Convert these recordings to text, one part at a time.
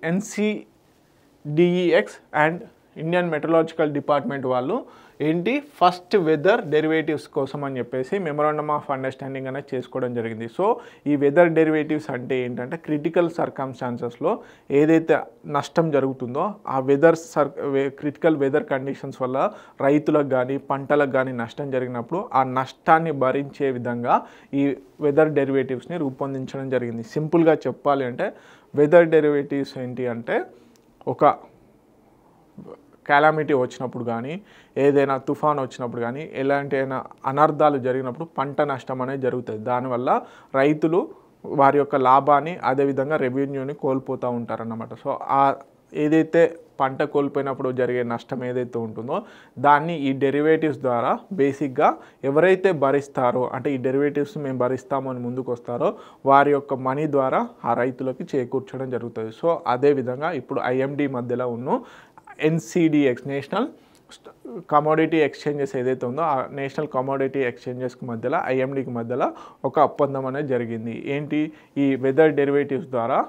ఎన్సిడిఈఎక్స్ and Indian metrological department వాళ్ళు ఏంటి first weather derivatives కోసం అని చెప్పేసి మెమొరాండమ్ ఆఫ్ అండర్స్టాండింగ్ అనేది చేసుకోవడం జరిగింది. సో ఈ వెదర్ డెరివేటివ్స్ అంటే ఏంటంటే క్రిటికల్ సర్కమ్స్టాన్సెస్లో ఏదైతే నష్టం జరుగుతుందో ఆ క్రిటికల్ వెదర్ కండిషన్స్ వల్ల రైతులకు కానీ పంటలకు కానీ నష్టం జరిగినప్పుడు ఆ నష్టాన్ని భరించే విధంగా ఈ వెదర్ డెరివేటివ్స్ని రూపొందించడం జరిగింది. సింపుల్గా చెప్పాలి అంటే వెదర్ డెరివేటివ్స్ ఏంటి అంటే ఒక క్యాలామిటీ వచ్చినప్పుడు కానీ ఏదైనా తుఫాన్ వచ్చినప్పుడు కానీ ఎలాంటి అయినా అనర్థాలు జరిగినప్పుడు పంట నష్టం అనేది జరుగుతుంది. దానివల్ల రైతులు వారి యొక్క లాభాన్ని అదేవిధంగా రెవెన్యూని కోల్పోతూ ఉంటారన్నమాట. సో ఏదైతే పంట కోల్పోయినప్పుడు జరిగే నష్టం ఏదైతే ఉంటుందో దాన్ని ఈ డెరివేటివ్స్ ద్వారా బేసిక్గా ఎవరైతే భరిస్తారో అంటే ఈ డెరివేటివ్స్ మేము భరిస్తాము అని ముందుకు వస్తారో వారి యొక్క మనీ ద్వారా ఆ రైతులకి చేకూర్చడం జరుగుతుంది. సో అదేవిధంగా ఇప్పుడు ఐఎండి మధ్యలో ఉన్న ఎన్సిడిఎక్స్ నేషనల్ కమోడిటీ ఎక్స్చేంజెస్ ఏదైతే ఉందో ఆ నేషనల్ కమోడిటీ ఎక్స్చేంజెస్కి మధ్యలో ఐఎండికి మధ్యలో ఒక ఒప్పందం అనేది జరిగింది. ఏంటి ఈ వెదర్ డెరివేటివ్స్ ద్వారా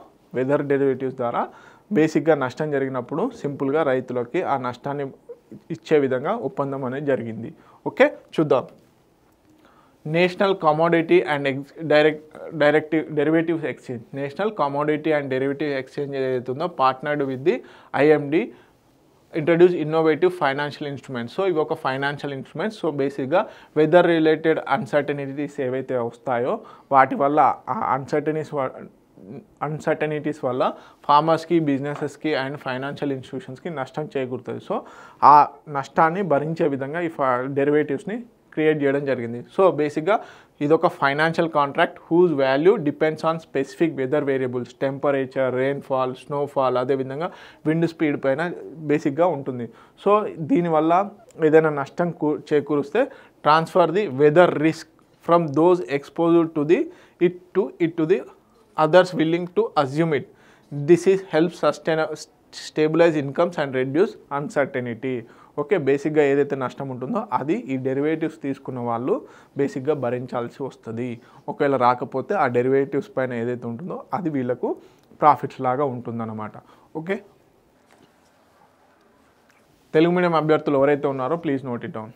బేసిక్గా నష్టం జరిగినప్పుడు సింపుల్గా రైతులకి ఆ నష్టాన్ని ఇచ్చే విధంగా ఒప్పందం అనేది జరిగింది. ఓకే చూద్దాం. National commodity and derivatives exchange national commodity and derivative exchange ఏదైతే ఉందో partnered with the IMD introduce innovative financial instruments. So ఇవి ఒక ఫైనాన్షియల్ ఇన్స్ట్రుమెంట్స్. సో బేసిక్గా వెదర్ రిలేటెడ్ అన్సర్టనిటీస్ ఏవైతే వస్తాయో వాటి వల్ల ఆ అన్సర్టనిటీస్ వల్ల ఫార్మర్స్కి బిజినెసెస్కి అండ్ ఫైనాన్షియల్ ఇన్స్టిట్యూషన్స్కి నష్టం చేకూరుతుంది. సో ఆ నష్టాన్ని భరించే విధంగా ఈ డెరివేటివ్స్ని క్రియేట్ చేయడం జరిగింది. సో బేసిక్గా ఇదొక financial contract whose value depends on specific weather variables temperature, rainfall, snowfall అదేవిధంగా విండ్ స్పీడ్ పైన బేసిక్గా ఉంటుంది. సో దీనివల్ల ఏదైనా నష్టం చేకూరుస్తే transfer the weather risk from those exposed to the others willing to assume it. This is helps stabilize incomes and reduce uncertainty. Okay బేసిక్గా ఏదైతే నష్టం ఉంటుందో అది ఈ డెరివేటివ్స్ తీసుకున్న వాళ్ళు బేసిక్గా భరించాల్సి వస్తుంది. ఒకవేళ రాకపోతే ఆ డెరివేటివ్స్ పైన ఏదైతే ఉంటుందో అది వీళ్ళకు ప్రాఫిట్స్ లాగా ఉంటుందన్నమాట. ఓకే తెలుగు మీడియం అభ్యర్థులు ఎవరైతే ఉన్నారో ప్లీజ్ నోట్ ఇట్ డౌన్.